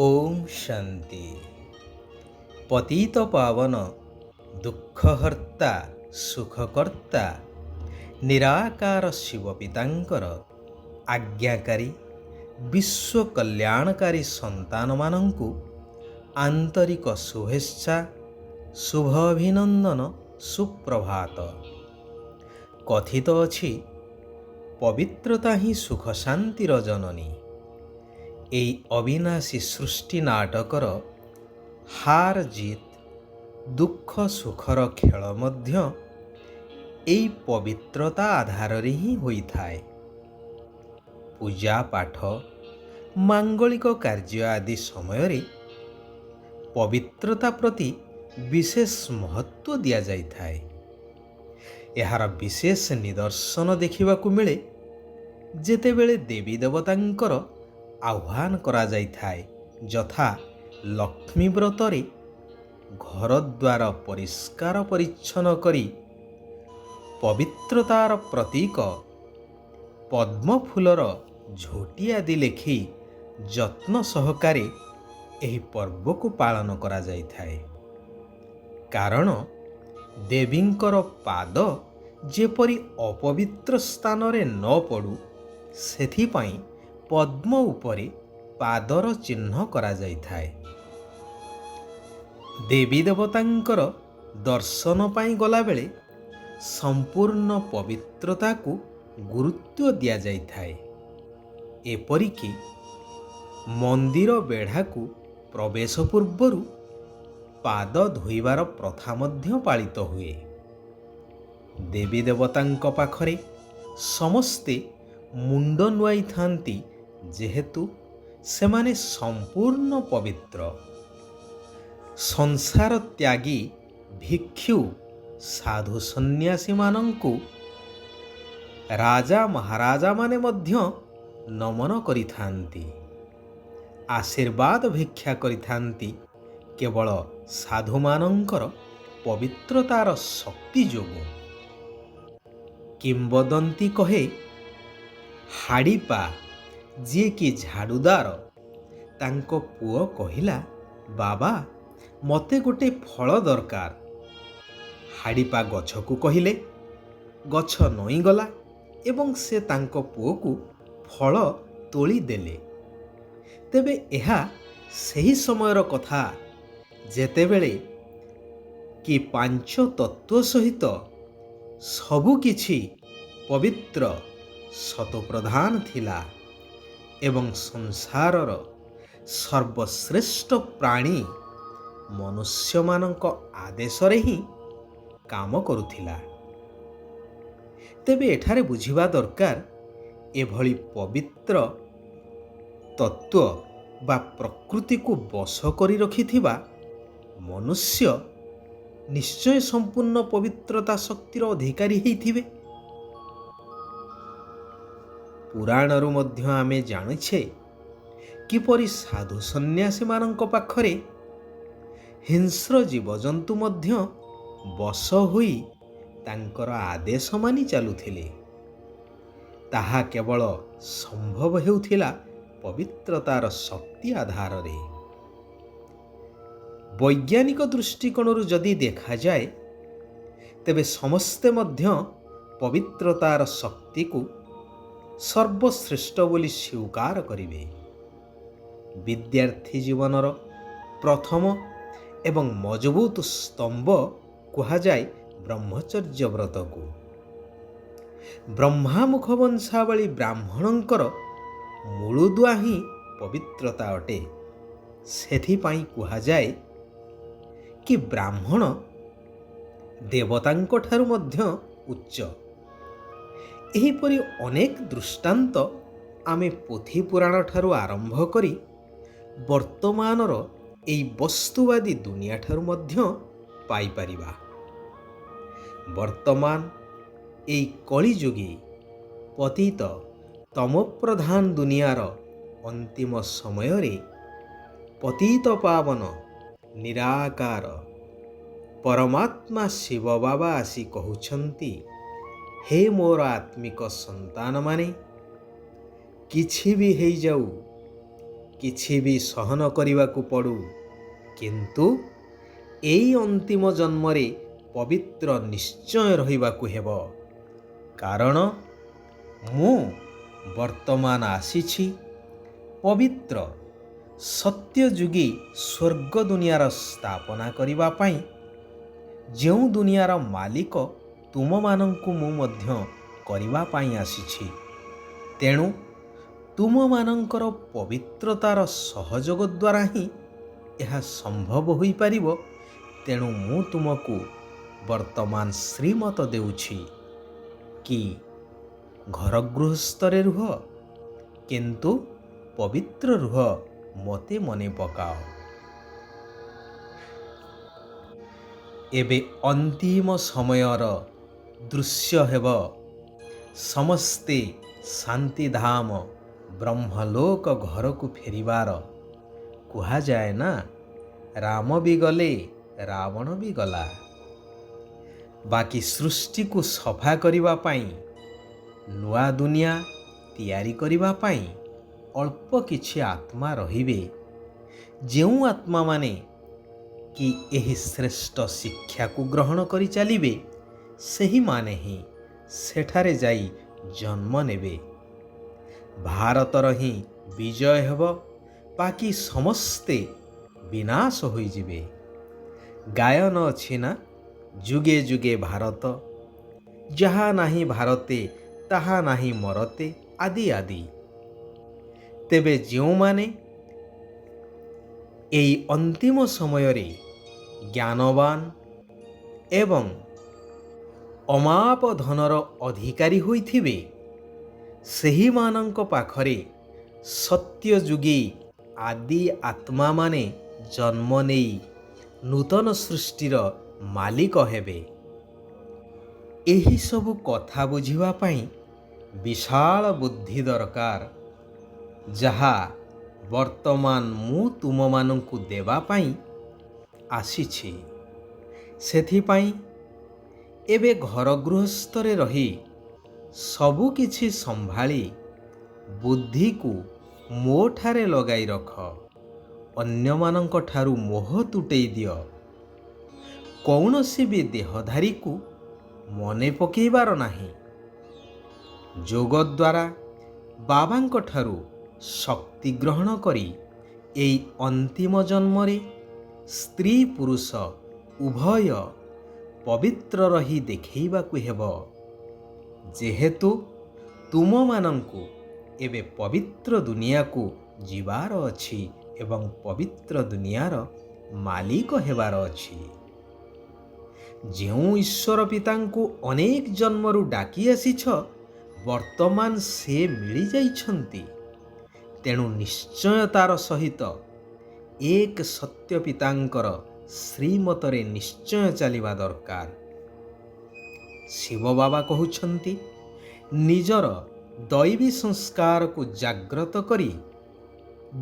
ओम शांति। पतित पावन दुखहर्ता सुखकर्ता निराकार शिव पितांकर आज्ञाकारी विश्व कल्याणकारी संतान मानंकु आंतरिक शुभेच्छा शुभ अभिनंदन सुप्रभात। कथित अछि पवित्रता ही सुख शांतिर जननी। এই অবিনাশী সৃষ্টি নাটকর হার জিত দুঃখ সুখর খেল ମଧ୍ୟ এই পবিত্রতা আধাରରେ ହିଁ ହୋଇଥାଏ। ପୂଜା ପାଠ ମାଙ୍ଗଳିକ କାର୍ଯ୍ୟ ଆଦି ସମୟରେ ପବିତ୍ରତା ପ୍ରତି ବିଶେଷ ମହତ୍ତ୍ୱ ଦିଆଯାଇଥାଏ। ଏହାର ବିଶେଷ ନିଦର୍ଶନ ଦେଖିବାକୁ ମିଳେ ଯେତେବେଳେ ଦେବୀ ଦେବତାଙ୍କର ଆହ୍ୱାନ କରାଯାଇଥାଏ, ଯଥା ଲକ୍ଷ୍ମୀ ବ୍ରତରେ ଘରଦ୍ୱାର ପରିଷ୍କାର ପରିଚ୍ଛନ୍ନ କରି ପବିତ୍ରତାର ପ୍ରତୀକ ପଦ୍ମ ଫୁଲର ଝୋଟି ଆଦି ଲେଖି ଯତ୍ନ ସହକାରେ ଏହି ପର୍ବକୁ ପାଳନ କରାଯାଇଥାଏ। କାରଣ ଦେବୀଙ୍କର ପାଦ ଯେପରି ଅପବିତ୍ର ସ୍ଥାନରେ ନ ପଡ଼ୁ ସେଥିପାଇଁ ପଦ୍ମ ଉପରେ ପାଦର ଚିହ୍ନ କରାଯାଇଥାଏ। ଦେବୀ ଦେବତାଙ୍କର ଦର୍ଶନ ପାଇଁ ଗଲାବେଳେ ସମ୍ପୂର୍ଣ୍ଣ ପବିତ୍ରତାକୁ ଗୁରୁତ୍ୱ ଦିଆଯାଇଥାଏ। ଏପରିକି ମନ୍ଦିର ବେଢ଼ାକୁ ପ୍ରବେଶ ପୂର୍ବରୁ ପାଦ ଧୋଇବାର ପ୍ରଥା ମଧ୍ୟ ପାଳିତ ହୁଏ। ଦେବୀ ଦେବତାଙ୍କ ପାଖରେ ସମସ୍ତେ ମୁଣ୍ଡ ନୁଆଇଥାନ୍ତି ଯେହେତୁ ସେମାନେ ସମ୍ପୂର୍ଣ୍ଣ ପବିତ୍ର। ସଂସାର ତ୍ୟାଗୀ ଭିକ୍ଷୁ ସାଧୁ ସନ୍ନ୍ୟାସୀମାନଙ୍କୁ ରାଜା ମହାରାଜାମାନେ ମଧ୍ୟ ନମନ କରିଥାନ୍ତି, ଆଶୀର୍ବାଦ ଭିକ୍ଷା କରିଥାନ୍ତି କେବଳ ସାଧୁମାନଙ୍କର ପବିତ୍ରତାର ଶକ୍ତି ଯୋଗୁଁ। କିମ୍ବଦନ୍ତୀ କହେ ହାଡ଼ିପା ଯିଏକି ଝାଡ଼ୁଦାର ତାଙ୍କ ପୁଅ କହିଲା, ବାବା ମୋତେ ଗୋଟେ ଫଳ ଦରକାର। ହାଡ଼ିପା ଗଛକୁ କହିଲେ, ଗଛ ନଇଁଗଲା ଏବଂ ସେ ତାଙ୍କ ପୁଅକୁ ଫଳ ତୋଳି ଦେଲେ। ତେବେ ଏହା ସେହି ସମୟର କଥା ଯେତେବେଳେ କି ପାଞ୍ଚ ତତ୍ତ୍ୱ ସହିତ ସବୁକିଛି ପବିତ୍ର ସତୋପ୍ରଧାନ ଥିଲା ଏବଂ ସଂସାରର ସର୍ବଶ୍ରେଷ୍ଠ ପ୍ରାଣୀ ମନୁଷ୍ୟମାନଙ୍କ ଆଦେଶରେ ହିଁ କାମ କରୁଥିଲା। ତେବେ ଏଠାରେ ବୁଝିବା ଦରକାର ଏଭଳି ପବିତ୍ର ତତ୍ତ୍ୱ ବା ପ୍ରକୃତିକୁ ବଶ କରି ରଖିଥିବା ମନୁଷ୍ୟ ନିଶ୍ଚୟ ସମ୍ପୂର୍ଣ୍ଣ ପବିତ୍ରତା ଶକ୍ତିର ଅଧିକାରୀ ହେଇଥିବେ। ପୁରାଣରୁ ମଧ୍ୟ ଆମେ ଜାଣିଛେ କିପରି ସାଧୁ ସନ୍ନ୍ୟାସୀମାନଙ୍କ ପାଖରେ ହିଂସ୍ର ଜୀବଜନ୍ତୁ ମଧ୍ୟ ବଶ ହୋଇ ତାଙ୍କର ଆଦେଶ ମାନି ଚାଲୁଥିଲେ। ତାହା କେବଳ ସମ୍ଭବ ହେଉଥିଲା ପବିତ୍ରତାର ଶକ୍ତି ଆଧାରରେ। ବୈଜ୍ଞାନିକ ଦୃଷ୍ଟିକୋଣରୁ ଯଦି ଦେଖାଯାଏ ତେବେ ସମସ୍ତେ ମଧ୍ୟ ପବିତ୍ରତାର ଶକ୍ତିକୁ ସର୍ବଶ୍ରେଷ୍ଠ ବୋଲି ସ୍ୱୀକାର କରିବେ। ବିଦ୍ୟାର୍ଥୀ ଜୀବନର ପ୍ରଥମ ଏବଂ ମଜବୁତ ସ୍ତମ୍ଭ କୁହାଯାଏ ବ୍ରହ୍ମଚର୍ଯ୍ୟ ବ୍ରତକୁ। ବ୍ରହ୍ମାମୁଖ ବଂଶାବଳୀ ବ୍ରାହ୍ମଣଙ୍କର ମୂଳଦୁଆ ହିଁ ପବିତ୍ରତା ଅଟେ। ସେଥିପାଇଁ କୁହାଯାଏ କି ବ୍ରାହ୍ମଣ ଦେବତାଙ୍କ ଠାରୁ ମଧ୍ୟ ଉଚ୍ଚ। ଏହିପରି ଅନେକ ଦୃଷ୍ଟାନ୍ତ ଆମେ ପୋଥି ପୁରାଣ ଠାରୁ ଆରମ୍ଭ କରି ବର୍ତ୍ତମାନର ଏହି ବସ୍ତୁବାଦୀ ଦୁନିଆ ଠାରୁ ମଧ୍ୟ ପାଇପାରିବା। ବର୍ତ୍ତମାନ ଏହି କଳିଯୁଗୀ ପତିତ ତମୋପ୍ରଧାନ ଦୁନିଆର ଅନ୍ତିମ ସମୟରେ ପତିତ ପାବନ ନିରାକାର ପରମାତ୍ମା ଶିବ ବାବା ଆସି କହୁଛନ୍ତି, ହେ ମୋର ଆତ୍ମିକ ସନ୍ତାନମାନେ, କିଛି ବି ହେଇଯାଉ କିଛି ବି ସହନ କରିବାକୁ ପଡ଼ୁ, କିନ୍ତୁ ଏଇ ଅନ୍ତିମ ଜନ୍ମରେ ପବିତ୍ର ନିଶ୍ଚୟ ରହିବାକୁ ହେବ। କାରଣ ମୁଁ ବର୍ତ୍ତମାନ ଆସିଛି ପବିତ୍ର ସତ୍ୟଯୁଗୀ ସ୍ୱର୍ଗ ଦୁନିଆର ସ୍ଥାପନା କରିବା ପାଇଁ। ଯେଉଁ ଦୁନିଆର ମାଲିକ ତୁମମାନଙ୍କୁ ମୁଁ ମଧ୍ୟ କରିବା ପାଇଁ ଆସିଛି। ତେଣୁ ତୁମମାନଙ୍କର ପବିତ୍ରତାର ସହଯୋଗ ଦ୍ୱାରା ହିଁ ଏହା ସମ୍ଭବ ହୋଇପାରିବ। ତେଣୁ ମୁଁ ତୁମକୁ ବର୍ତ୍ତମାନ ଶ୍ରୀମତ ଦେଉଛି କି ଘର ଗୃହସ୍ଥରେ ରୁହ, କିନ୍ତୁ ପବିତ୍ର ରୁହ, ମୋତେ ମନେ ପକାଅ। ଏବେ ଅନ୍ତିମ ସମୟର ଦୃଶ୍ୟ ହେବ ସମସ୍ତେ ଶାନ୍ତିଧାମ ବ୍ରହ୍ମଲୋକ ଘରକୁ ଫେରିବାର। କୁହାଯାଏ ନା, ରାମ ବି ଗଲେ ରାବଣ ବି ଗଲା। ବାକି ସୃଷ୍ଟିକୁ ସଫା କରିବା ପାଇଁ, ନୂଆ ଦୁନିଆ ତିଆରି କରିବା ପାଇଁ ଅଳ୍ପ କିଛି ଆତ୍ମା ରହିବେ। ଯେଉଁ ଆତ୍ମାମାନେ କି ଏହି ଶ୍ରେଷ୍ଠ ଶିକ୍ଷାକୁ ଗ୍ରହଣ କରି ଚାଲିବେ, ସେହିମାନେ ହିଁ ସେଠାରେ ଯାଇ ଜନ୍ମ ନେବେ। ଭାରତର ହିଁ ବିଜୟ ହେବ, ବାକି ସମସ୍ତେ ବିନାଶ ହୋଇଯିବେ। ଗାୟନ ଅଛି ନା, ଯୁଗେ ଯୁଗେ ଭାରତ, ଯାହା ନାହିଁ ଭାରତେ ତାହା ନାହିଁ ମରତେ, ଆଦି ଆଦି। ତେବେ ଯେଉଁମାନେ ଏହି ଅନ୍ତିମ ସମୟରେ ଜ୍ଞାନବାନ ଏବଂ ଅମାପ ଧନର ଅଧିକାରୀ ହୋଇଥିବେ, ସେହିମାନଙ୍କ ପାଖରେ ସତ୍ୟଯୁଗୀ ଆଦି ଆତ୍ମାମାନେ ଜନ୍ମ ନେଇ ନୂତନ ସୃଷ୍ଟିର ମାଲିକ ହେବେ। ଏହିସବୁ କଥା ବୁଝିବା ପାଇଁ ବିଶାଳ ବୁଦ୍ଧି ଦରକାର, ଯାହା ବର୍ତ୍ତମାନ ମୁଁ ତୁମମାନଙ୍କୁ ଦେବା ପାଇଁ ଆସିଛି। ସେଥିପାଇଁ ଏବେ ଘର ଗୃହସ୍ଥରେ ରହି ସବୁ କିଛି ସମ୍ଭାଳି ବୁଦ୍ଧିକୁ ମୋ ଠାରେ ଲଗାଇ ରଖ। ଅନ୍ୟମାନଙ୍କ ଠାରୁ ମୋହ ତୁଟେଇ ଦିଅ। କୌଣସି ବି ଦେହଧାରୀକୁ ମନେ ପକାଇବାର ନାହିଁ। ଯୋଗ ଦ୍ୱାରା ବାବାଙ୍କ ଠାରୁ ଶକ୍ତି ଗ୍ରହଣ କରି ଏହି ଅନ୍ତିମ ଜନ୍ମରେ ସ୍ତ୍ରୀ ପୁରୁଷ ଉଭୟ ପବିତ୍ର ରହି ଦେଖାଇବାକୁ ହେବ। ଯେହେତୁ ତୁମମାନଙ୍କୁ ଏବେ ପବିତ୍ର ଦୁନିଆକୁ ଯିବାର ଅଛି ଏବଂ ପବିତ୍ର ଦୁନିଆର ମାଲିକ ହେବାର ଅଛି। ଯେଉଁ ଈଶ୍ୱର ପିତାଙ୍କୁ ଅନେକ ଜନ୍ମରୁ ଡାକି ଆସିଛ, ବର୍ତ୍ତମାନ ସେ ମିଳିଯାଇଛନ୍ତି। ତେଣୁ ନିଶ୍ଚୟତାର ସହିତ ଏକ ସତ୍ୟ ପିତାଙ୍କର ଶ୍ରୀମତରେ ନିଶ୍ଚୟ ଚାଲିବା ଦରକାର। ଶିବ ବାବା କହୁଛନ୍ତି, ନିଜର ଦୈବୀ ସଂସ୍କାରକୁ ଜାଗ୍ରତ କରି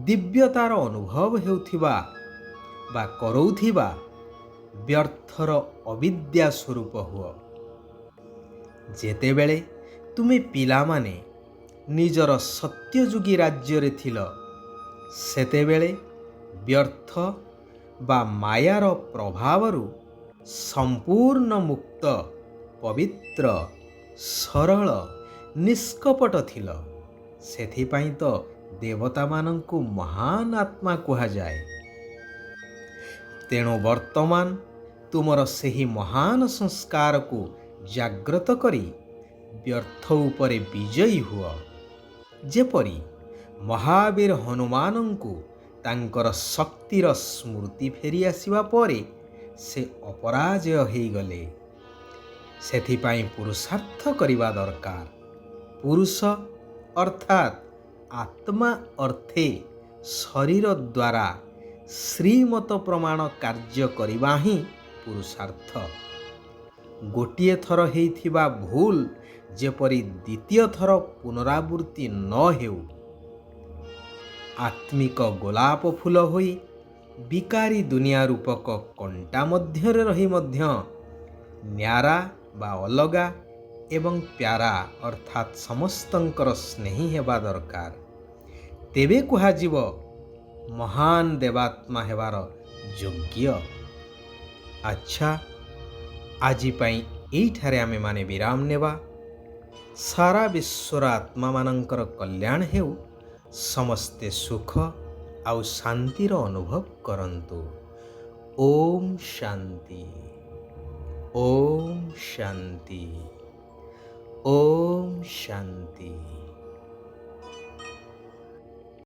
ଦିବ୍ୟତାର ଅନୁଭବ ହେଉଥିବା ବା କରଉଥିବା ବ୍ୟର୍ଥର ଅବିଦ୍ୟା ସ୍ୱରୂପ ହୁଅ। ଯେତେବେଳେ ତୁମେ ପିଲାମାନେ ନିଜର ସତ୍ୟଯୁଗୀ ରାଜ୍ୟରେ ଥିଲ, ସେତେବେଳେ ବ୍ୟର୍ଥ ବା ମାୟାର ପ୍ରଭାବରୁ ସମ୍ପୂର୍ଣ୍ଣ ମୁକ୍ତ, ପବିତ୍ର, ସରଳ, ନିଷ୍କପଟ ଥିଲ। ସେଥିପାଇଁ ତ ଦେବତାମାନଙ୍କୁ ମହାନ ଆତ୍ମା କୁହାଯାଏ। ତେଣୁ ବର୍ତ୍ତମାନ ତୁମର ସେହି ମହାନ ସଂସ୍କାରକୁ ଜାଗ୍ରତ କରି ବ୍ୟର୍ଥ ଉପରେ ବିଜୟୀ ହୁଅ। ଯେପରି ମହାବୀର ହନୁମାନଙ୍କୁ ତାଙ୍କର ଶକ୍ତିର ସ୍ମୃତି ଫେରି ଆସିବା ପରେ ସେ ଅପରାଜୟ ହୋଇଗଲେ। ସେଥିପାଇଁ ପୁରୁଷାର୍ଥ କରିବା ଦରକାର। ପୁରୁଷ ଅର୍ଥାତ୍ ଆତ୍ମା ଅର୍ଥେ ଶରୀର ଦ୍ୱାରା ଶ୍ରୀମତ ପ୍ରମାଣ କାର୍ଯ୍ୟ କରିବା ହିଁ ପୁରୁଷାର୍ଥ। ଗୋଟିଏ ଥର ହେଇଥିବା ଭୁଲ ଯେପରି ଦ୍ୱିତୀୟ ଥର ପୁନରାବୃତ୍ତି ନ ହେଉ। ଆତ୍ମିକ ଗୋଲାପ ଫୁଲ ହୋଇ ବିକାରୀ ଦୁନିଆ ରୂପକ କଣ୍ଟା ମଧ୍ୟରେ ରହି ମଧ୍ୟ ନ୍ୟାରା ବା ଅଲଗା ଏବଂ ପ୍ୟାରା ଅର୍ଥାତ୍ ସମସ୍ତଙ୍କର ସ୍ନେହୀ ହେବା ଦରକାର। ତେବେ କୁହାଯିବ ମହାନ ଦେବାତ୍ମା ହେବାର ଯୋଗ୍ୟ। ଆଚ୍ଛା, ଆଜି ପାଇଁ ଏଇଠାରେ ଆମେମାନେ ବିରାମ ନେବା। ସାରା ବିଶ୍ୱର ଆତ୍ମାମାନଙ୍କର କଲ୍ୟାଣ ହେଉ। ସମସ୍ତେ ସୁଖ ଆଉ ଶାନ୍ତିର ଅନୁଭବ କରନ୍ତୁ। ଓମ୍ ଶାନ୍ତି, ଓମ୍ ଶାନ୍ତି, ଓମ୍ ଶାନ୍ତି।